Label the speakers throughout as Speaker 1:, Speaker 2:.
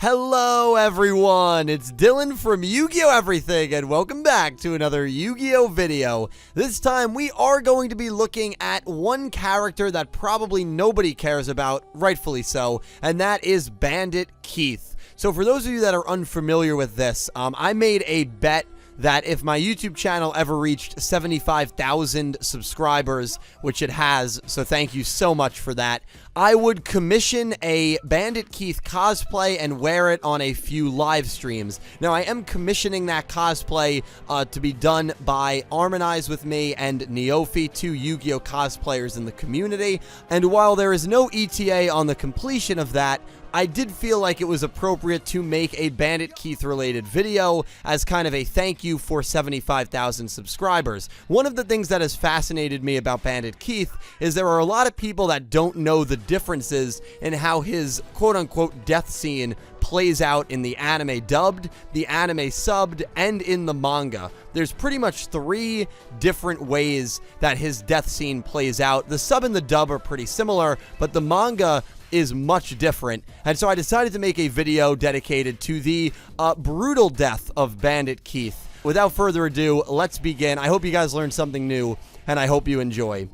Speaker 1: Hello everyone, it's Dylan from Yugioh Everything, and welcome back to another Yu-Gi-Oh video. This time we are going to be looking at one character that probably nobody cares about, rightfully so, and that is Bandit Keith. So for those of you that are unfamiliar with this, I made a bet that if my YouTube channel ever reached 75,000 subscribers, which it has, so thank you so much for that, I would commission a Bandit Keith cosplay and wear it on a few live streams. Now, I am commissioning that cosplay to be done by Harmonize With Me and Neophi, two Yu-Gi-Oh cosplayers in the community, and while there is no ETA on the completion of that, I did feel like it was appropriate to make a Bandit Keith related video as kind of a thank you for 75,000 subscribers. One of the things that has fascinated me about Bandit Keith is there are a lot of people that don't know the differences in how his quote-unquote death scene plays out in the anime dubbed, the anime subbed, and in the manga. There's pretty much three different ways that his death scene plays out. The sub and the dub are pretty similar, but the manga is much different, and so I decided to make a video dedicated to the brutal death of Bandit Keith. Without further ado, let's begin. I hope you guys learned something new, and I hope you enjoy.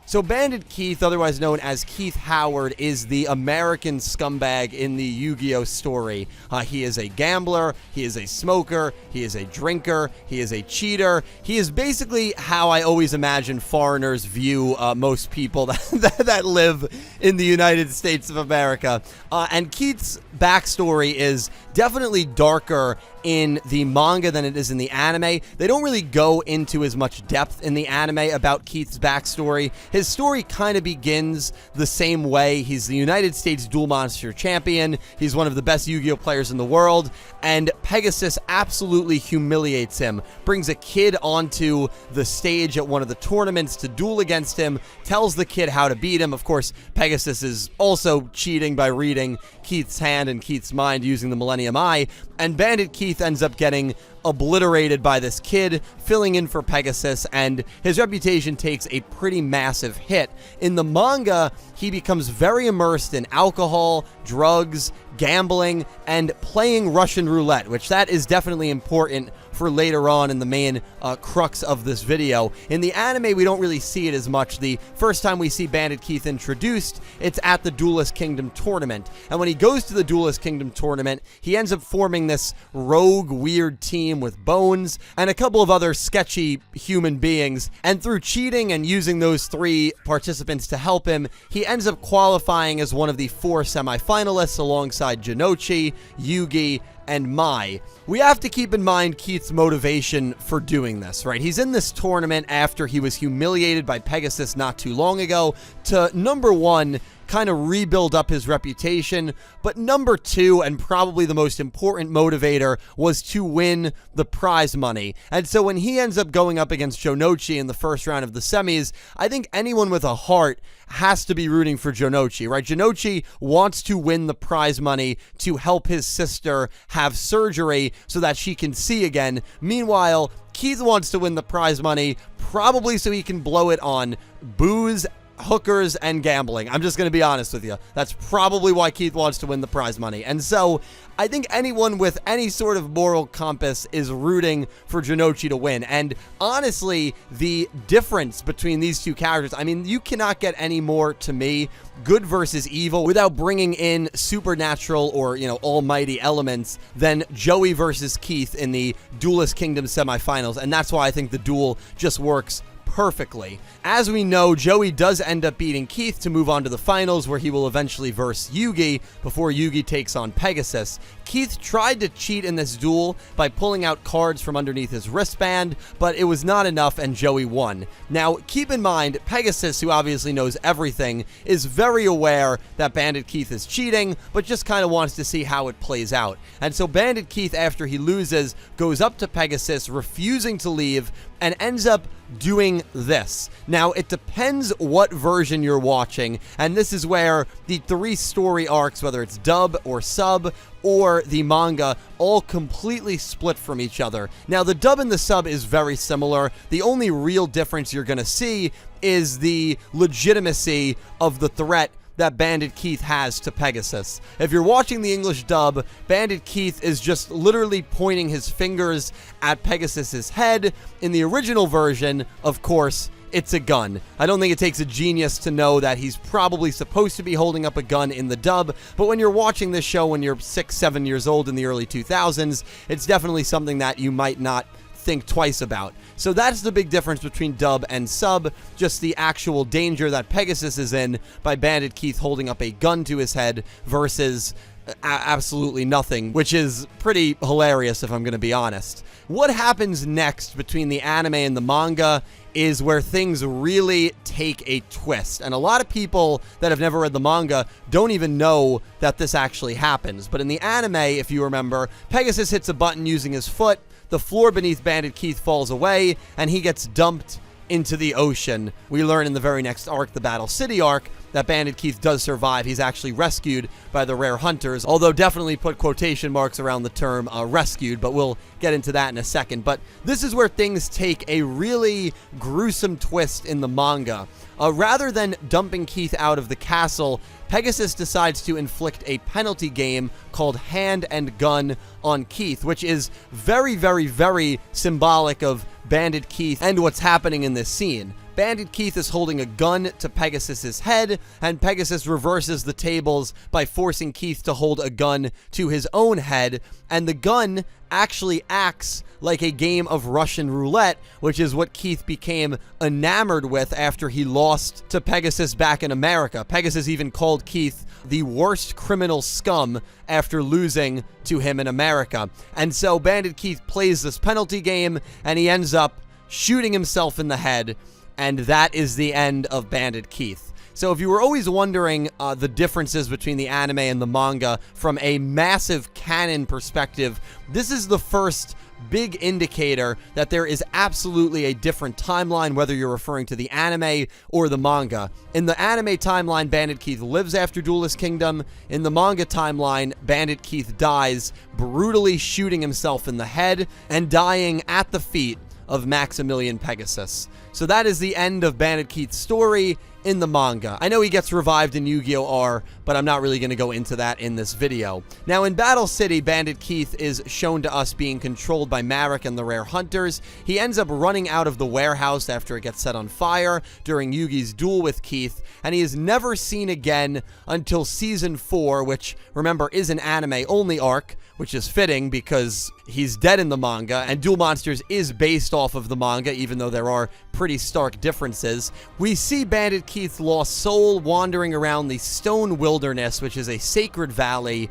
Speaker 1: So Bandit Keith, otherwise known as Keith Howard, is the American scumbag in the Yu-Gi-Oh story. He is a gambler, he is a smoker, he is a drinker, he is a cheater. He is basically how I always imagine foreigners view most people that live in the United States of America. And Keith's backstory is definitely darker in the manga than it is in the anime. They don't really go into as much depth in the anime about Keith's backstory. His story kind of begins the same way. He's the United States Duel Monster Champion. He's one of the best Yu-Gi-Oh players in the world, and Pegasus absolutely humiliates him, brings a kid onto the stage at one of the tournaments to duel against him, tells the kid how to beat him. Of course, Pegasus is also cheating by reading Keith's hand and Keith's mind using the Millennium Eye, and Bandit Keith ends up getting obliterated by this kid, filling in for Pegasus, and his reputation takes a pretty massive hit. In the manga, he becomes very immersed in alcohol, drugs, gambling, and playing Russian roulette, which that is definitely important for later on in the main crux of this video. In the anime, we don't really see it as much. The first time we see Bandit Keith introduced, it's at the Duelist Kingdom tournament. And when he goes to the Duelist Kingdom tournament, he ends up forming this rogue, weird team with Bones and a couple of other sketchy human beings. And through cheating and using those three participants to help him, he ends up qualifying as one of the 4 semifinalists alongside Jinochi, Yugi, and Maye. We have to keep in mind Keith's motivation for doing this, right? He's in this tournament after he was humiliated by Pegasus not too long ago to, number one, kind of rebuild up his reputation, but number two, and probably the most important motivator, was to win the prize money. And so when he ends up going up against Jinochi in the first round of the semis, I think anyone with a heart has to be rooting for Jinochi, right? Jinochi wants to win the prize money to help his sister have surgery so that she can see again. Meanwhile, Keith wants to win the prize money probably so he can blow it on booze, hookers, and gambling. I'm just going to be honest with you. That's probably why Keith wants to win the prize money. And so I think anyone with any sort of moral compass is rooting for Jinochi to win. And honestly, the difference between these two characters, I mean, you cannot get any more, to me, good versus evil without bringing in supernatural or, almighty elements than Joey versus Keith in the Duelist Kingdom semifinals. And that's why I think the duel just works perfectly. As we know, Joey does end up beating Keith to move on to the finals, where he will eventually verse Yugi before Yugi takes on Pegasus. Keith tried to cheat in this duel by pulling out cards from underneath his wristband, but it was not enough and Joey won. Now, keep in mind, Pegasus, who obviously knows everything, is very aware that Bandit Keith is cheating, but just kind of wants to see how it plays out. And so Bandit Keith, after he loses, goes up to Pegasus, refusing to leave, and ends up doing this. Now, it depends what version you're watching, and this is where the 3 story arcs, whether it's dub or sub or the manga, all completely split from each other. Now, the dub and the sub is very similar. The only real difference you're going to see is the legitimacy of the threat that Bandit Keith has to Pegasus. If you're watching the English dub, Bandit Keith is just literally pointing his fingers at Pegasus's head. In the original version, of course, it's a gun. I don't think it takes a genius to know that he's probably supposed to be holding up a gun in the dub, but when you're watching this show when you're 6, 7 years old in the early 2000s, it's definitely something that you might not think twice about. So that's the big difference between dub and sub, just the actual danger that Pegasus is in by Bandit Keith holding up a gun to his head versus absolutely nothing, which is pretty hilarious if I'm going to be honest. What happens next between the anime and the manga is where things really take a twist. And a lot of people that have never read the manga don't even know that this actually happens. But in the anime, if you remember, Pegasus hits a button using his foot, the floor beneath Bandit Keith falls away, and he gets dumped into the ocean. We learn in the very next arc, the Battle City arc, that Bandit Keith does survive. He's actually rescued by the rare hunters, although definitely put quotation marks around the term rescued, but we'll get into that in a second. But this is where things take a really gruesome twist in the manga. Rather than dumping Keith out of the castle, Pegasus decides to inflict a penalty game called Hand and Gun on Keith, which is very, very, very symbolic of Bandit Keith and what's happening in this scene. Bandit Keith is holding a gun to Pegasus's head, and Pegasus reverses the tables by forcing Keith to hold a gun to his own head, and the gun actually acts like a game of Russian roulette, which is what Keith became enamored with after he lost to Pegasus back in America. Pegasus even called Keith the worst criminal scum after losing to him in America. And so Bandit Keith plays this penalty game, and he ends up shooting himself in the head, and that is the end of Bandit Keith. So if you were always wondering the differences between the anime and the manga from a massive canon perspective, this is the first big indicator that there is absolutely a different timeline, whether you're referring to the anime or the manga. In the anime timeline, Bandit Keith lives after Duelist Kingdom. In the manga timeline, Bandit Keith dies, brutally shooting himself in the head and dying at the feet of Maximilian Pegasus. So that is the end of Bandit Keith's story in the manga. I know he gets revived in Yu-Gi-Oh! R, but I'm not really going to go into that in this video. Now, in Battle City, Bandit Keith is shown to us being controlled by Marek and the Rare Hunters. He ends up running out of the warehouse after it gets set on fire during Yugi's duel with Keith, and he is never seen again until Season 4, which, remember, is an anime-only arc, which is fitting because he's dead in the manga, and Duel Monsters is based off of the manga, even though there are pretty stark differences. We see Bandit Keith's lost soul wandering around the Stone Wilderness, which is a sacred valley.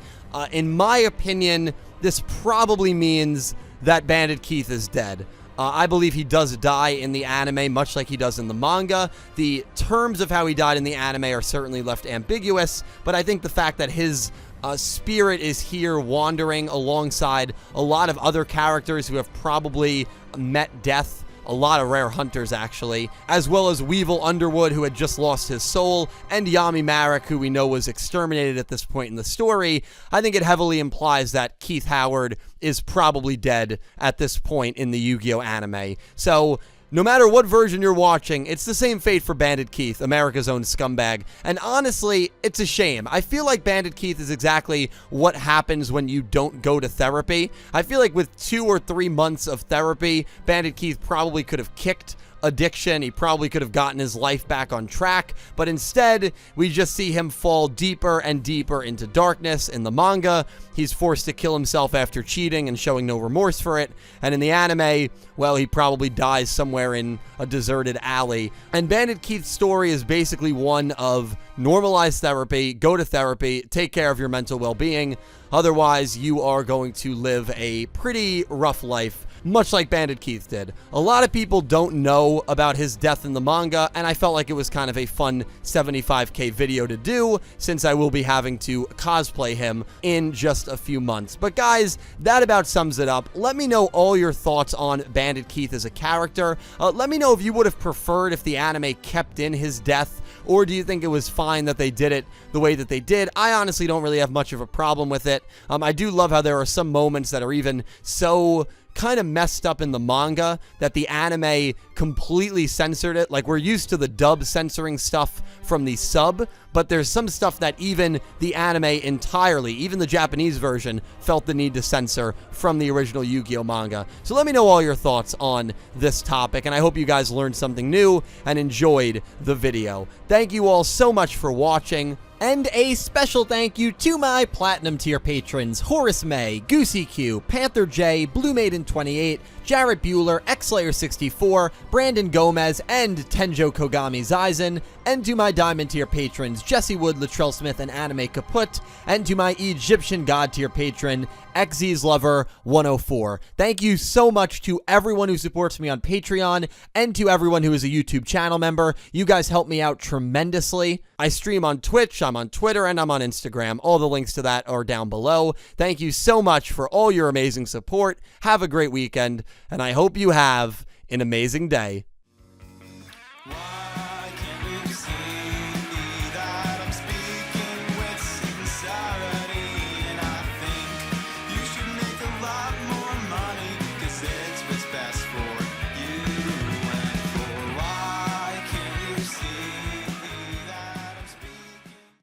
Speaker 1: In my opinion, this probably means that Bandit Keith is dead. I believe he does die in the anime, much like he does in the manga. The terms of how he died in the anime are certainly left ambiguous, but I think the fact that his spirit is here wandering alongside a lot of other characters who have probably met death, a lot of rare hunters actually, as well as Weevil Underwood, who had just lost his soul, and Yami Marek, who we know was exterminated at this point in the story. I think it heavily implies that Keith Howard is probably dead at this point in the Yu-Gi-Oh! Anime. So no matter what version you're watching, it's the same fate for Bandit Keith, America's own scumbag. And honestly, it's a shame. I feel like Bandit Keith is exactly what happens when you don't go to therapy. I feel like with 2 or 3 months of therapy, Bandit Keith probably could have kicked addiction. He probably could have gotten his life back on track, but instead we just see him fall deeper and deeper into darkness. In the manga, he's forced to kill himself after cheating and showing no remorse for it, and in the anime, well, he probably dies somewhere in a deserted alley. And Bandit Keith's story is basically one of normalize therapy, go to therapy, take care of your mental well-being, otherwise you are going to live a pretty rough life, much like Bandit Keith did. A lot of people don't know about his death in the manga, and I felt like it was kind of a fun 75k video to do, since I will be having to cosplay him in just a few months. But guys, that about sums it up. Let me know all your thoughts on Bandit Keith as a character. Let me know if you would have preferred if the anime kept in his death, or do you think it was fine that they did it the way that they did? I honestly don't really have much of a problem with it. I do love how there are some moments that are even so kind of messed up in the manga that the anime completely censored it. Like, we're used to the dub censoring stuff from the sub, but there's some stuff that even the anime entirely, even the Japanese version, felt the need to censor from the original Yu-Gi-Oh manga. So let me know all your thoughts on this topic, and I hope you guys learned something new and enjoyed the video. Thank you all so much for watching. And a special thank you to my Platinum tier patrons, Horace Maye, Goosey Q, Panther J, Blue Maiden 28, Jarrett Buller, XLayer64, Brandon Gomez, and TenjoKogamiZaizen, and to my Diamond tier patrons, Jesse Wood, Latrell Smith, and Anime Kaput, and to my Egyptian God tier patron, XZ's Lover 104. Thank you so much to everyone who supports me on Patreon, and to everyone who is a YouTube channel member. You guys help me out tremendously. I stream on Twitch, I'm on Twitter, and I'm on Instagram. All the links to that are down below. Thank you so much for all your amazing support. Have a great weekend, and I hope you have an amazing day.